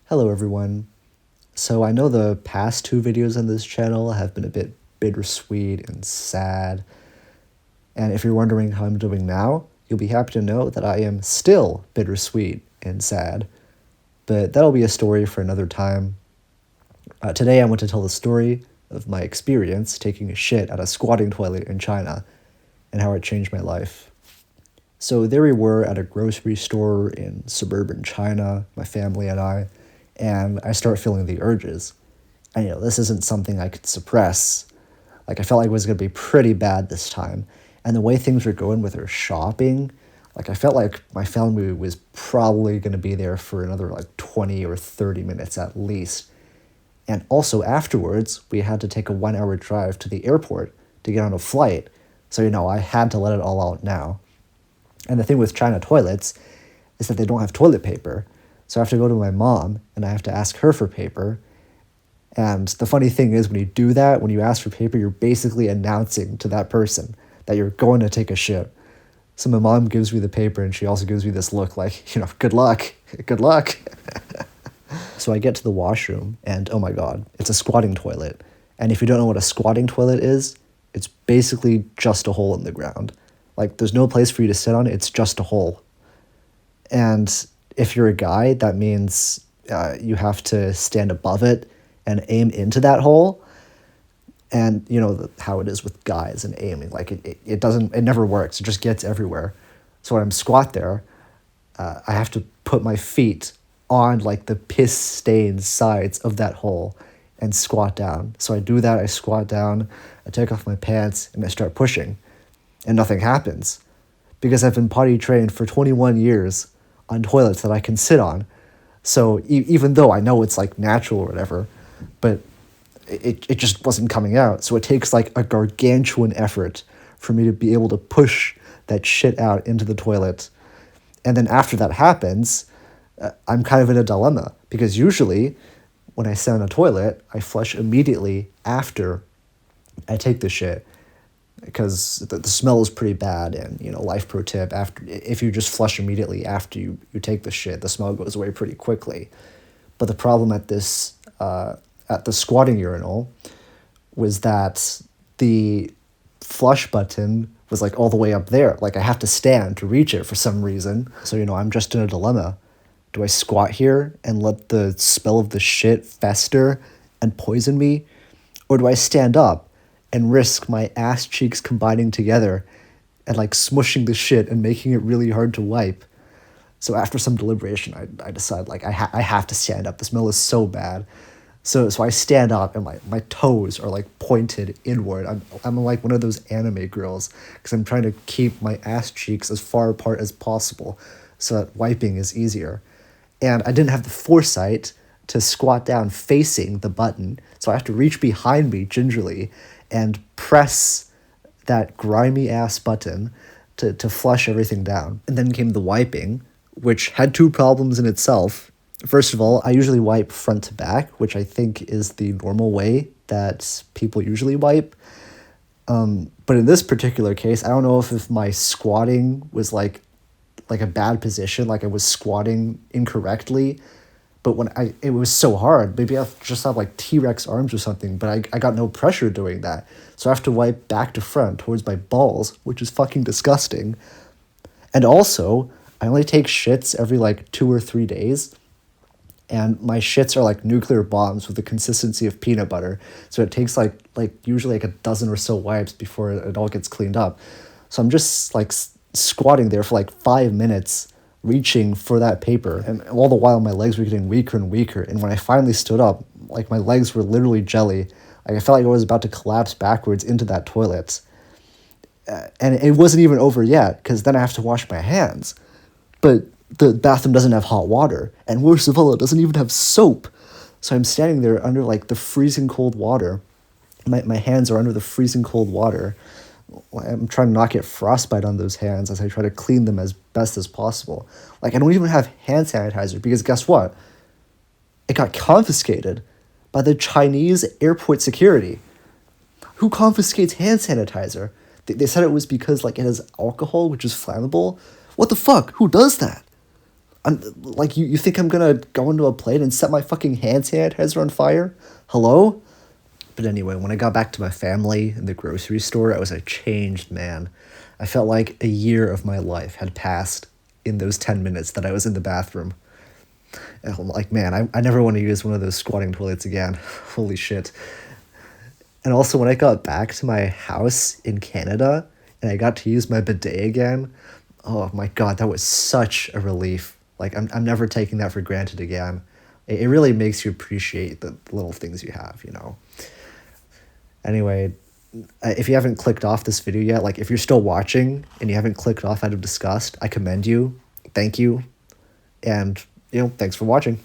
Hello everyone. So I know the past two videos on this channel have been a bit bittersweet and sad. And if you're wondering how I'm doing now, you'll be happy to know that I am still bittersweet and sad. But that'll be a story for another time. Today I want to tell the story of my experience taking a shit at a squatting toilet in China and how it changed my life. So there we were at a grocery store in suburban China, my family and I start feeling the urges. And this isn't something I could suppress. I felt like it was going to be pretty bad this time. And the way things were going with her shopping, I felt like my family was probably going to be there for another 20 or 30 minutes at least. And also afterwards, we had to take a 1-hour drive to the airport to get on a flight. So, I had to let it all out now. And the thing with China toilets is that they don't have toilet paper. So I have to go to my mom and I have to ask her for paper. And the funny thing is, when you do that, when you ask for paper, you're basically announcing to that person that you're going to take a shit. So my mom gives me the paper and she also gives me this look good luck, good luck. So I get to the washroom and oh my God, it's a squatting toilet. And if you don't know what a squatting toilet is, it's basically just a hole in the ground. There's no place for you to sit on, it's just a hole. And if you're a guy, that means you have to stand above it and aim into that hole. And how it is with guys and aiming, it never works. It just gets everywhere. So when I'm squat there, I have to put my feet on the piss-stained sides of that hole and squat down. So I do that, I squat down, I take off my pants, and I start pushing. And nothing happens. Because I've been potty trained for 21 years on toilets that I can sit on. So even though I know it's natural or whatever, but it just wasn't coming out. So it takes a gargantuan effort for me to be able to push that shit out into the toilet. And then after that happens, I'm kind of in a dilemma, because usually when I sit on a toilet, I flush immediately after I take the shit, because the smell is pretty bad. And life pro tip, if you just flush immediately after you take the shit, the smell goes away pretty quickly. But the problem at the squatting urinal was that the flush button was all the way up there. I have to stand to reach it for some reason. So I'm just in a dilemma. Do I squat here and let the smell of the shit fester and poison me, or do I stand up and risk my ass cheeks combining together and smushing the shit and making it really hard to wipe? So after some deliberation, I decide I have to stand up. The smell is so bad. So I stand up and my toes are pointed inward. I'm like one of those anime girls, because I'm trying to keep my ass cheeks as far apart as possible so that wiping is easier. And I didn't have the foresight to squat down facing the button, so I have to reach behind me gingerly and press that grimy ass button to flush everything down. And then came the wiping, which had two problems in itself. First of all, I usually wipe front to back, which I think is the normal way that people usually wipe. But in this particular case, I don't know if my squatting was a bad position, I was squatting incorrectly. But it was so hard. Maybe I just have T-Rex arms or something, but I got no pressure doing that. So I have to wipe back to front towards my balls, which is fucking disgusting. And also, I only take shits every 2 or 3 days. And my shits are nuclear bombs with the consistency of peanut butter. So it takes usually a dozen or so wipes before it all gets cleaned up. So I'm just squatting there for 5 minutes, reaching for that paper, and all the while my legs were getting weaker and weaker. And when I finally stood up, my legs were literally jelly. I felt like I was about to collapse backwards into that toilet. And it wasn't even over yet, because then I have to wash my hands. But the bathroom doesn't have hot water, and worst of all, it doesn't even have soap. So I'm standing there under the freezing cold water. My hands are under the freezing cold water. I'm trying to not get frostbite on those hands as I try to clean them as best as possible. I don't even have hand sanitizer, because guess what? It got confiscated by the Chinese airport security. Who confiscates hand sanitizer? They said it was because it has alcohol, which is flammable. What the fuck? Who does that? Like, you think I'm gonna go into a plate and set my fucking hand sanitizer on fire? Hello? But anyway, when I got back to my family in the grocery store, I was a changed man. I felt like a year of my life had passed in those 10 minutes that I was in the bathroom. And I'm like, man, I never want to use one of those squatting toilets again. Holy shit. And also, when I got back to my house in Canada and I got to use my bidet again, oh my god, that was such a relief. Like, I'm never taking that for granted again. It really makes you appreciate the little things you have, you know? Anyway, if you haven't clicked off this video yet, like, if you're still watching and you haven't clicked off out of disgust, I commend you. Thank you. And, thanks for watching.